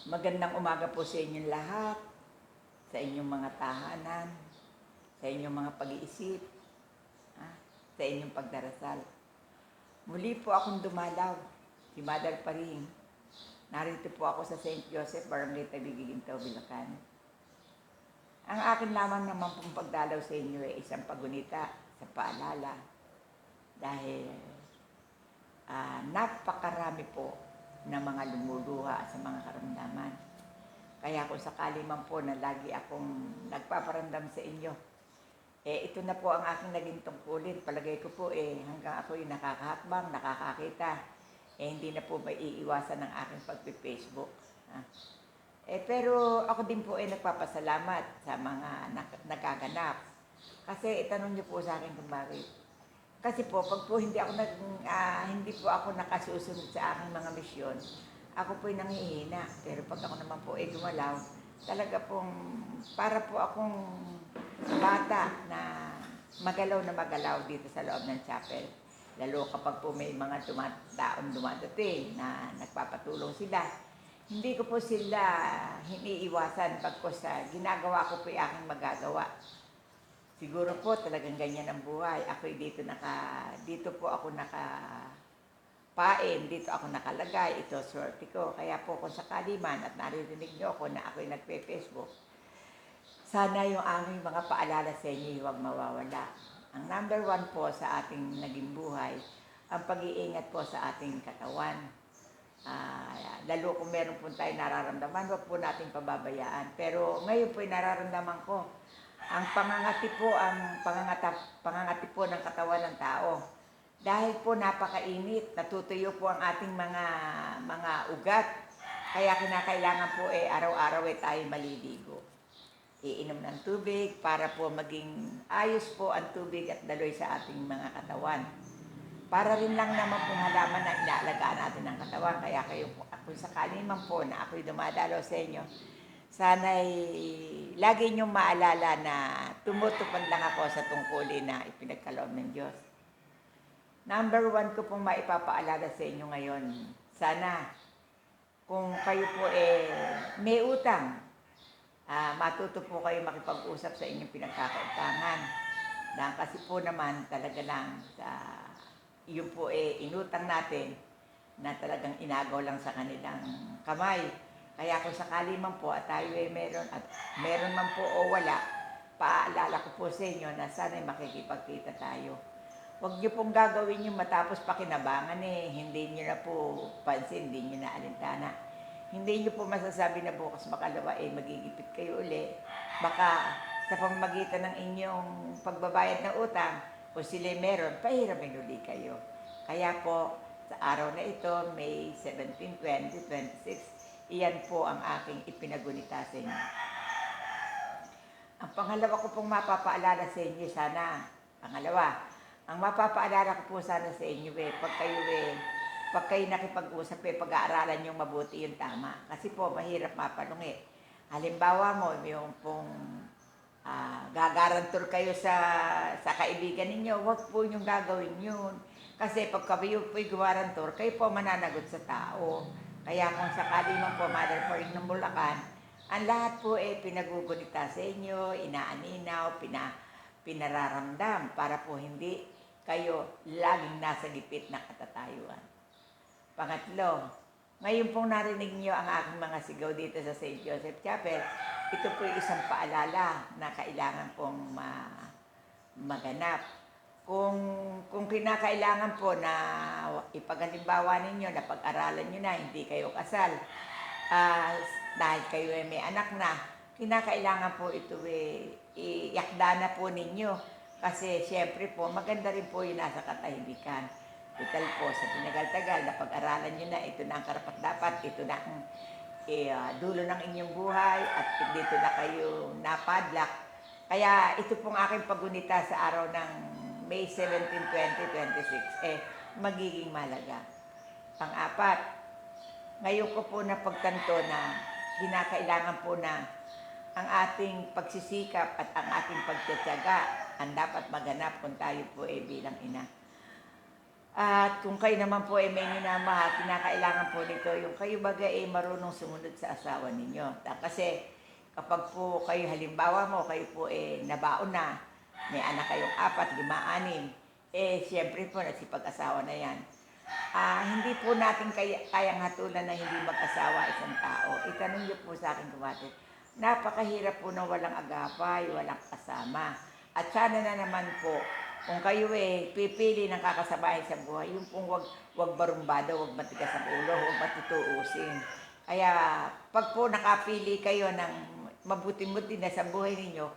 Magandang umaga po sa inyong lahat, sa inyong mga tahanan, sa inyong mga pag-iisip, sa inyong pagdarasal. Muli po akong dumalaw, si Mother Paring. Narito po ako sa St. Joseph, Barangay Tabigigintaw, Bulacan. Ang akin lamang naman pong pagdalaw sa inyo ay isang pagunita sa paalala dahil napakarami po ng mga lumuluha sa mga karamdaman. Kaya kung sakali man po na lagi akong nagpaparamdam sa inyo, ito na po ang aking naging tungkulin. Palagay ko po hanggang ako'y nakakahakbang, nakakakita, hindi na po maiiwasan ng aking pagpi-Facebook. Pero ako din po nagpapasalamat sa mga nagaganap. Kasi itanong niyo po sa akin kung bakit. Kasi po, pag po hindi po ako nakasusunod sa aking mga misyon, ako po'y nangihina. Pero pag ako naman po gumalaw, talaga pong para po akong bata na magalaw dito sa loob ng chapel. Lalo kapag po may mga dumadating na nagpapatulong sila. Hindi ko po sila hiniiwasan pagkos ginagawa ko po yung aking magagawa. Siguro po talagang ganyan ang buhay. Dito po ako nakapain, dito ako nakalagay, ito swerte ko. Kaya po kung sakali man at naririnig niyo ako na ako'y nagpe-Facebook, sana yung aming mga paalala sa inyo huwag mawawala. Ang number 1 po sa ating naging buhay, ang pag-iingat po sa ating katawan. Lalo kung meron po tayo nararamdaman, huwag po natin pababayaan. Pero ngayon po nararamdaman ko, ang pangangati po ng katawan ng tao. Dahil po napakainit, natutuyo po ang ating mga ugat. Kaya kinakailangan po araw-araw tayo maliligo. Iinom ng tubig para po maging ayos po ang tubig at daloy sa ating mga katawan. Para rin lang naman pong halaman na inaalagaan natin ang katawan. Kaya kung sakali man po na ako'y dumadalo sa inyo, sana'y lagi niyong maalala na tumutupad lang ako sa tungkulin na ipinagkaloob ng Diyos. Number 1 ko pong maipapaalala sa inyo ngayon, sana kung kayo po may utang, matuto po kayo makipag-usap sa inyong pinagkakautangan. Dahil kasi po naman talaga lang yun po inutang natin na talagang inagaw lang sa kanilang kamay. Kaya kung sakali man po at tayo meron man po o wala, paalala ko po sa inyo na sana'y makikipagkita tayo. Huwag niyo pong gagawin yung matapos pakinabangan hindi niyo na po pansin, hindi niyo na alintana. Hindi niyo po masasabi na bukas makalawa magigipit kayo uli. Baka sa pamamagitan ng inyong pagbabayad ng utang, kung sila'y meron, pahiramin uli kayo. Kaya po, sa araw na ito, May 17, 2026, iyan po ang aking ipinagunita sa inyo. Ang pangalawa ko pong mapapaalala sa inyo ang mapapaalala ko po sana sa inyo pag kayo nakipag-usap pag-aaralan yung mabuti yung tama. Kasi po, mahirap mapalungi. Halimbawa mo, yung pong gagarantor kayo sa kaibigan ninyo, huwag po yung gagawin yun. Kasi pag kayo po'y gumarantor, kayo po mananagot sa tao. Kaya kung sakali man po, Mother Paring ng Bulacan, ang lahat po pinagugunita sa inyo, inaaninaw, pinararamdam para po hindi kayo laging nasa gipit na katatayuan. Pangatlo, ngayon pong narinig niyo ang aking mga sigaw dito sa St. Joseph Chapel, ito po isang paalala na kailangan pong maganap. Kung kinakailangan po na ipaghalimbawa ninyo na pag-aralan nyo na, hindi kayo kasal, dahil kayo may anak na, kinakailangan po ito iakda na po ninyo. Kasi siyempre po, maganda rin po yung nasa katahimikan. Total po, sa tinagal-tagal na pag-aralan nyo na, ito na ang karapat-dapat, ito na ang dulo ng inyong buhay at dito na kayo napadlak. Kaya ito pong aking pagunita sa araw ng May 17, 2026, magiging malaga. Pang-apat, ngayon ko po napagtanto na kinakailangan po na ang ating pagsisikap at ang ating pagtitiyaga ang dapat maganap kung tayo po bilang ina. At kung kayo naman po ay may minamahal, kinakailangan po nito yung kayo baga ay marunong sumunod sa asawa ninyo. Kasi kapag po kayo halimbawa mo, kayo po nabaon na, may anak kayong 4, 5, 6, siyempre po nagsipag-asawa na yan. Hindi po natin kayang hatulan na hindi mag-asawa isang tao. Itanong niyo po sa akin, kumate. Napakahirap po na walang agapay, walang kasama. At sana na naman po, kung kayo pipili ng kakasamahin sa buhay, yung pong wag barumbado, wag matigas ang ulo, wag matutuusin. Kaya pag po nakapili kayo ng mabuti-buti na sa buhay ninyo,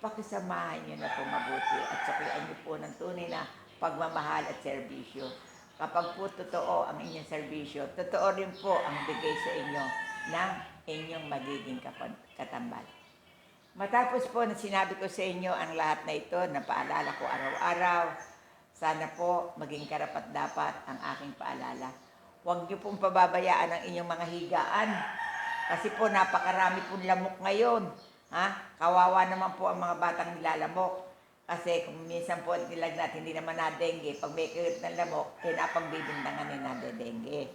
pakisamahan nyo na po mabuti at suklian nyo po ng tunay na pagmamahal at serbisyo. Kapag po totoo ang inyong serbisyo, totoo rin po ang bigay sa inyo ng inyong magiging katambal. Matapos po na sinabi ko sa inyo ang lahat na ito na paalala ko araw-araw, sana po maging karapat-dapat ang aking paalala. Huwag niyo pong pababayaan ang inyong mga higaan kasi po napakarami pong lamok ngayon. Kawawa naman po ang mga batang nilalamok. Kasi kung minsan po nilagnat, hindi naman na-dengue. Pag may kayot ng lamok, napagbibintangan ni na-dengue.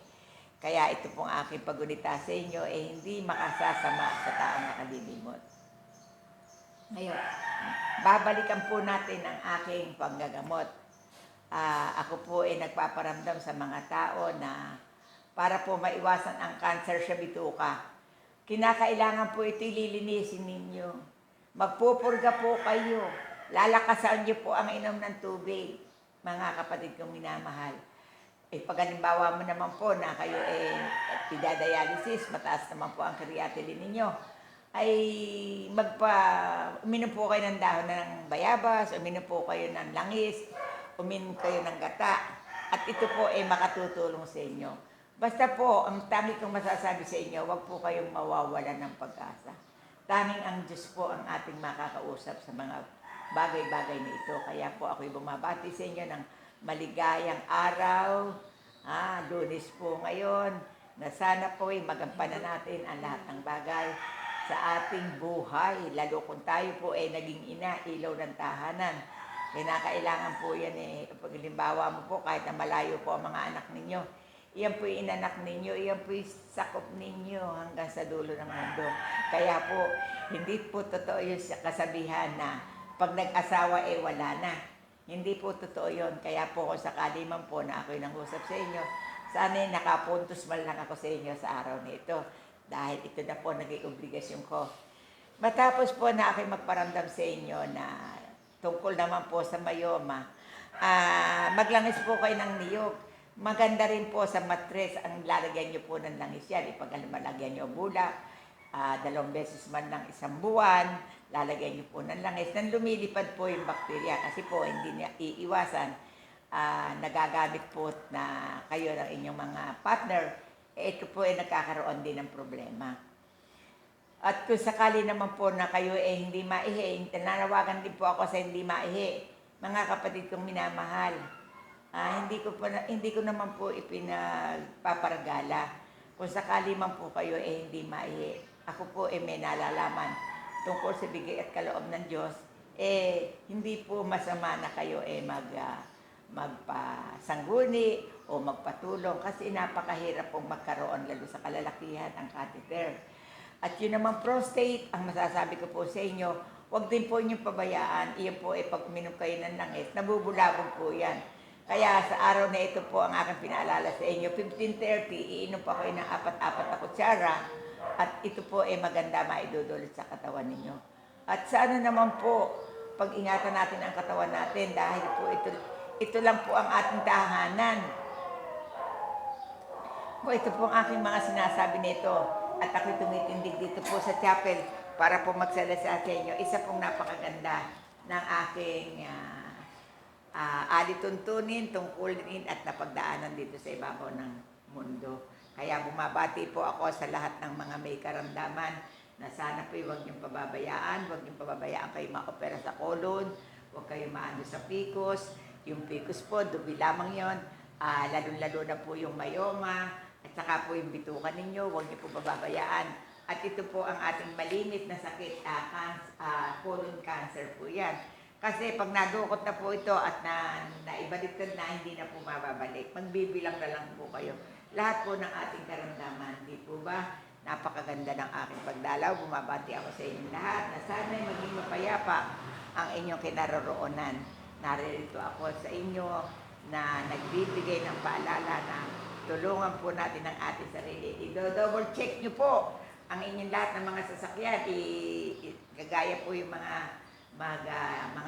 Kaya ito pong aking pagunita sa inyo, hindi makasasama sa taong nakalilimot. Ngayon, babalikan po natin ang aking panggagamot. Ako po nagpaparamdam sa mga tao na para po maiwasan ang cancer sa bituka. Kinakailangan po ito lilinisin ninyo. Magpupurga po kayo. Lalakasan niyo po ang inom ng tubig, mga kapatid kong minamahal. Pag halimbawa mo naman po na kayo pidadialysis, mataas naman po ang creatinine ninyo, ay uminom po kayo ng dahon ng bayabas, uminom po kayo ng langis, uminom kayo ng gata, at ito po makatutulong sa inyo. Basta po, ang tangi kong masasabi sa inyo, huwag po kayong mawawalan ng pag-asa. Tanging ang Diyos po ang ating makakausap sa mga bagay-bagay na ito. Kaya po ako'y bumabati sa inyo ng maligayang araw. Lunes po ngayon, na sana po magampanan natin ang lahat ng bagay sa ating buhay. Lalo kung tayo po naging ina, ilaw ng tahanan. Kailangan po yan pag halimbawa mo po, kahit na malayo po ang mga anak ninyo, iyan po inanak ninyo, iyan po sakop ninyo hanggang sa dulo ng mundo. Kaya po, hindi po totoo yung kasabihan na pag nag-asawa wala na. Hindi po totoo yun. Kaya po kung sakali man po na ako'y nangusap sa inyo, sana nakapuntos man lang ako sa inyo sa araw na ito. Dahil ito na po naging obligasyon ko. Matapos po na ako'y magparamdam sa inyo na tungkol naman po sa mayoma, maglangis po kayo ng niyog. Maganda rin po sa matres ang lalagyan nyo po ng langis yan. Ipag malagyan nyo bulak, 2 beses man lang isang buwan, lalagyan nyo po ng langis. Nang lumilipad po yung bakterya kasi po hindi niya iiwasan. Nagagamit po na kayo ng inyong mga partner, ito po nagkakaroon din ng problema. At kung sakali naman po na kayo hindi maihi, nanawagan din po ako sa hindi maihi, mga kapatid kong minamahal. Hindi ko naman po ipinagpaparagala. Kung sakali man po kayo hindi maihi, ako po may nalalaman tungkol sa bigay at kaloob ng Diyos, hindi po masama na kayo magpasangguni o magpatulong kasi napakahirap pong magkaroon lalo sa kalalakihan ang catheter. At yun naman prostate, ang masasabi ko po sa inyo, huwag din po inyong pabayaan. Iyan po pag uminom kayo ng langis, nabubulabog po yan. Kaya sa araw na ito po ang aking pinaalala sa inyo, 15:30, iinom po kayo ng 4-4 na kutsara at ito po maganda maidudulot sa katawan ninyo. At sana naman po, pag-ingatan natin ang katawan natin dahil po ito lang po ang ating tahanan. Ito po ang aking mga sinasabi nito at ako'y tumitindig dito po sa chapel para po magsalasal sa inyo. Isa pong napakaganda ng aking alituntunin, tungkulin at napagdaanan dito sa ibabaw ng mundo. Kaya bumabati po ako sa lahat ng mga may karamdaman na sana po huwag niyong pababayaan, huwag niyong pababayaan kayo ma-opera sa colon, huwag kayo maano sa PCOS. Yung PCOS po, dubi lamang yon. Lalo-lalo na po yung myoma at saka po yung bituka ninyo, huwag niyo po pababayaan. At ito po ang ating malimit na sakit, colon cancer po yan. Kasi pag nadukot na po ito at naibaliktad na, hindi na po mababalik. Magbibilang na lang po kayo. Lahat po ng ating karamdaman, di po ba? Napakaganda ng aking pagdalaw. Bumabati ako sa inyong lahat na sana'y maging mapayapa ang inyong kinaroroonan. Naririto ako sa inyo na nagbibigay ng paalala na tulungan po natin ang ating sarili. I-double check nyo po ang inyong lahat ng mga sasakyan. Kagaya po yung mga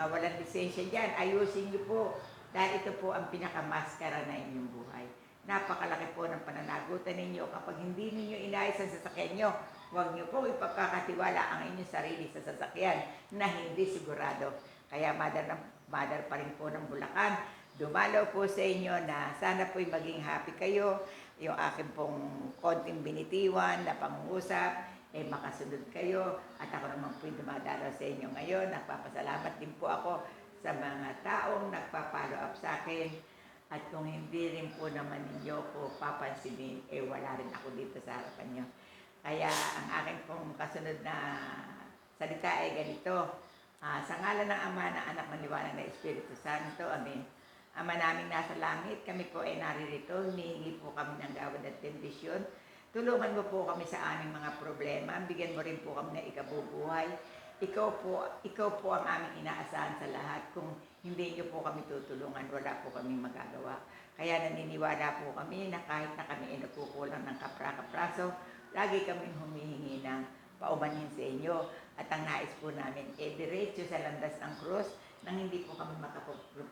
walang lisensya dyan, ayusin niyo po dahil ito po ang pinakamaskara na inyong buhay. Napakalaki po ng pananagutan ninyo kapag hindi ninyo inayos ang sasakyan nyo. Huwag niyo po ipagkakatiwala ang inyong sarili sa sasakyan na hindi sigurado. Kaya mother pa rin po ng Bulacan, dumalaw po sa inyo na sana po'y maging happy kayo. Yung akin pong konting binitiwan na pangungusap, makasunod kayo at ako naman po'y dumadalaw sa inyo ngayon. Nagpapasalamat din po ako sa mga taong nagpa-follow up sa akin at kung hindi rin po naman ninyo po papansinin, wala rin ako dito sa harapan nyo. Kaya ang akin pong kasunod na salita ay ganito. Sa ngalan ng Ama, ng Anak, ng Liwanag na Espiritu Santo, Amen. Ama naming nasa langit, kami po ay naririto, hinihingi po kami ng gawad at bendisyon. Tulungan mo po kami sa aming mga problema. Bigyan mo rin po kami ng ikabubuhay. Ikaw po ang aming inaasahan sa lahat. Kung hindi niyo po kami tutulungan, wala po kaming magagawa. Kaya naniniwala po kami na kahit na kami ay nagkukulang ng kapra-kapraso, lagi kaming humihingi ng paumanhin sa inyo. At ang nais po namin, diretso sa landas ng krus nang hindi po kami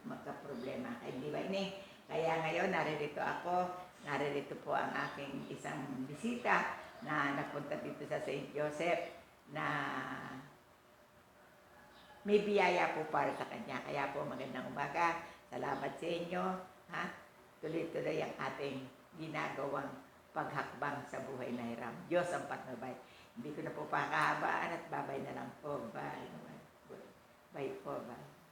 magkaproblema. Ay, di ba ini? Kaya ngayon, naririto po ang aking isang bisita na nagpunta dito sa St. Joseph na may biyaya po para sa kanya. Kaya po magandang umaga. Salamat sa inyo. Tuloy-tuloy ang ating ginagawang paghakbang sa buhay na hiram. Diyos ang patnubay. Hindi ko na po pakahabaan at babay na lang po. Bye. Bye po. Bye.